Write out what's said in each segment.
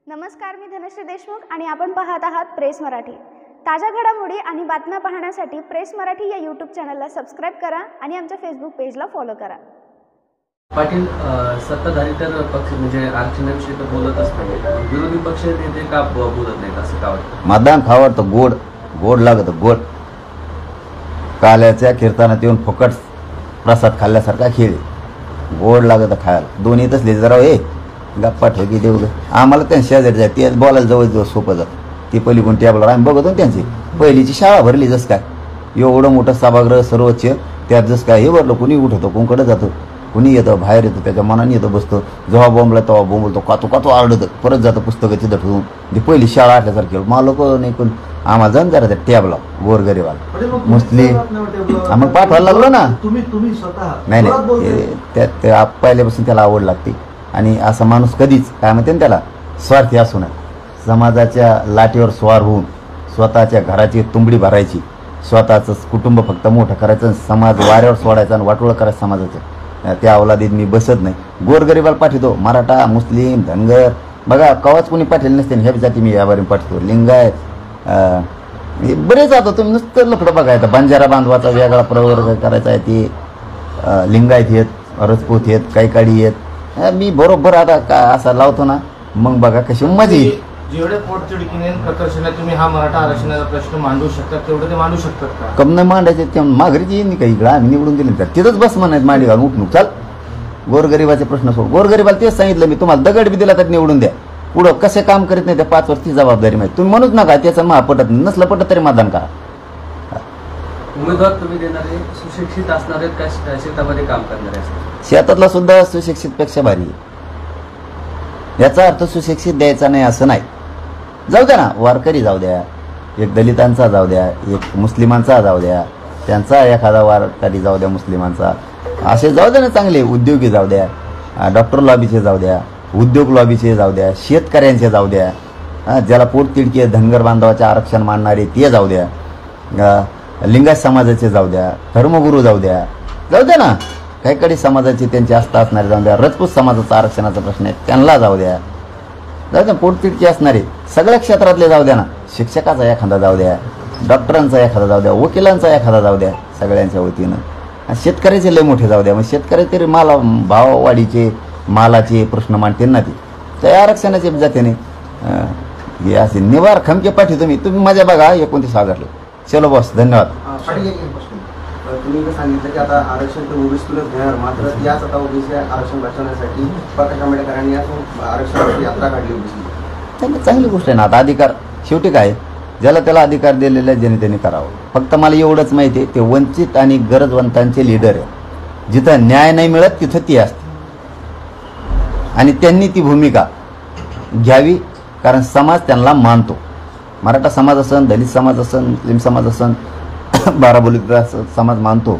नमस्कार, मी धनश्री देशमुख आणि आपण पाहत आहात प्रेस मराठी। ताज्या घडामोडी आणि बातम्या पाहण्यासाठी प्रेस मराठी या यूट्यूब चॅनलला सबस्क्राइब करा आणि आमच्या फेसबुक पेजला फॉलो करा। पाटील सत्ताधारी तर पक्ष म्हणजे आरक्षणाविषयी तर बोलतच नाही, विरोधी पक्ष नेते का बोलत नाहीत असं का वाटतं? मतदान खावं तर गोड गोड लागत गोड काल्याच्या कीर्तनात येऊन फुकट प्रसाद खाल्ल्यासारखा खेळ गोड लागत खायला दोन्ही तसले जरा हे गप्पा ठोकी देऊ आम्हाला त्यांच्या शेजारी जाय ते बोलायला जवळ सोपं जात ती पहिली कोण टेबलवर आम्ही बघतो त्यांची पहिलीची शाळा भरली जसं काय एवढं मोठं सभागृह सर्वोच्च त्यात जसं काय हे भरलं कुणी उठवतो कोणकडे जातो कुणी येतं बाहेर येतो त्याच्या मनाने येतो बसतो जेव्हा बोंबला तेव्हा बोंबलतो कातो कातो आरडतं परत जातं पुस्तकाची ठेवून ती पहिली शाळा असल्यासारखी मला लोक नाही कोण आम्हाला जाऊन जरा त्या टॅबला गोरगरीबाला मुस्लिम मग पाठवायला लागलो ना तुम्ही स्वतः नाही नाही त्या पहिल्यापासून त्याला आवड लागते आणि असा माणूस कधीच काय म्हणते ना त्याला स्वार्थी असू नये समाजाच्या लाटेवर स्वार होऊन स्वतःच्या घराची तुंबडी भरायची स्वतःचं कुटुंब फक्त मोठं करायचं समाज वाऱ्यावर सोडायचा आणि वाटोळं करायचं समाजाचं त्या अवलादीत मी बसत नाही गोरगरीबाला पाठवतो मराठा मुस्लिम धनगर बघा कवाच कोणी पाठवले नसते ह्या जाती मी यावर पाठवतो लिंगायत बरेच जातो तुम्ही नुसतं लफडं बघायचं बंजारा बांधवाचा वेगळा प्रवर्ग करायचा आहे ते लिंगायत येत रजपूत येत काही काळी येत मी बरोबर आता का असा लावतो ना मग बघा कशी मजा येईल जेवढे पोटतिडकीने प्रकर्षाने तुम्ही हा मराठा आरक्षणाचा प्रश्न मांडू शकता तेवढे ते मांडू शकतात का? कम नाही मांडायचे ते माघारीची येईन काही इकडं आम्ही निवडून दिले तर तिथंच बस म्हणायचं मांडी घालून उठणूक चाल गोरगरिबाचे प्रश्न सोड गोरगरिबाला तेच सांगितलं मी तुम्हाला दगड बी दिला तर निवडून द्या पुढं कसे काम करीत नाही त्या 5 वर्षची जबाबदारी माहिती तुम्ही म्हणूच नका त्याचं महापटत नसलं पटत तरी मतदान करा। उमेदवार तुम्ही देणारे सुशिक्षित असणारे का शेतामध्ये काम करणारे असतात? शेतातला सुद्धा सुशिक्षित पेक्षा भारी आहे याचा अर्थ सुशिक्षित द्यायचा नाही असं नाही जाऊ द्या ना वारकरी जाऊ द्या एक दलितांचा जाऊ द्या एक मुस्लिमांचा जाऊ द्या त्यांचा एखादा वारकरी जाऊ द्या मुस्लिमांचा असे जाऊ द्या ना चांगले उद्योगी जाऊ द्या डॉक्टर लॉबीचे जाऊ द्या उद्योग लॉबीचे जाऊ द्या शेतकऱ्यांचे जाऊ द्या ज्याला पोटतिडकी धनगर बांधवाचे आरक्षण मानणारे ते जाऊ द्या लिंगायत समाजाचे जाऊ द्या धर्मगुरू जाऊ द्या ना काही कडे समाजाचे त्यांचे आस्था असणारे जाऊ द्या रजपूत समाजाचा आरक्षणाचा प्रश्न आहे त्यांना जाऊ द्या पोटतिडकी असणारे सगळ्या क्षेत्रातले जाऊ द्या ना शिक्षकाचा एखादा जाऊ द्या डॉक्टरांचा एखादा जाऊ द्या वकिलांचा एखादा जाऊ द्या सगळ्यांच्या वतीनं शेतकऱ्याचे लय मोठे जाऊ द्या मग शेतकरी तरी भाववाढीचे मालाचे प्रश्न मांडते ना ते त्या आरक्षणाचे जाते हे असे निवार खमके पाठी तुम्ही मजा बघा 29 ऑगस्टला चलो बॉस धन्यवाद। तुम्ही सांगितलं की आता आरक्षण तर ओबीसीतूनच घेणार मात्र याच आता ओबीसी आरक्षण बचवण्यासाठी प्रकाश आंबेडकरांनी आरक्षणाची यात्रा काढली ओबीसी चांगली गोष्ट आहे ना आता अधिकार शेवटी काय ज्याला त्याला अधिकार दिलेला ज्याने त्याने करावं फक्त मला एवढंच माहिती आहे ते वंचित आणि गरजवंतांचे लीडर आहे जिथं न्याय नाही मिळत तिथं ती असते आणि त्यांनी ती भूमिका घ्यावी कारण समाज त्यांना मानतो मराठा समाज असन दलित समाज असन मुस्लिम समाज असन बाराबोलीचा समाज मानतो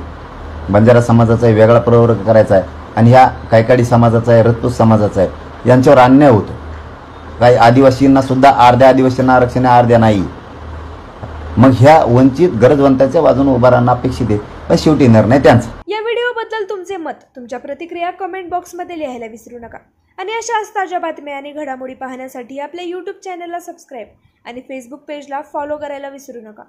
बंजारा समाजाचा वेगळा प्रवर्ग करायचा आहे आणि ह्या कायकाडी समाजाचा आहे रजपूत समाजाचा आहे यांच्यावर अन्याय होतो काही आदिवासींना सुद्धा अर्ध्या आदिवासींना आरक्षण अर्ध्या नाही मग ह्या वंचित गरजवंताच्या बाजूने उभा राहणं अपेक्षित आहे पण शेवटी निर्णय त्यांचा। या व्हिडिओबद्दल तुमचे मत तुमच्या प्रतिक्रिया कमेंट बॉक्समध्ये लिहायला विसरू नका आणि अशाच ताज्या बातम्या आणि घडामोडी पाहण्यासाठी आपल्या यूट्यूब चॅनलला सबस्क्राईब आणि फेसबुक पेजला फॉलो करायला विसरू नका।